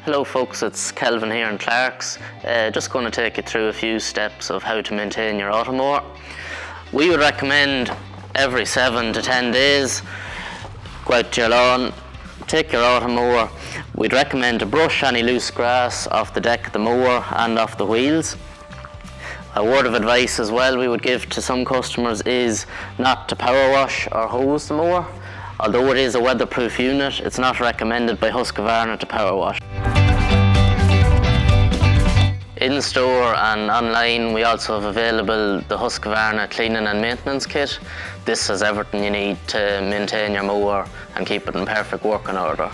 Hello folks, it's Kelvin here in Clark's. Just going to take you through a few steps of how to maintain your Automower. We would recommend every 7 to 10 days, go out to your lawn, take your Automower. We'd recommend to brush any loose grass off the deck of the mower and off the wheels. A word of advice as well we would give to some customers is not to power wash or hose the mower. Although it is a weatherproof unit, it's not recommended by Husqvarna to power wash. In store and online we also have available the Husqvarna cleaning and maintenance kit. This has everything you need to maintain your mower and keep it in perfect working order.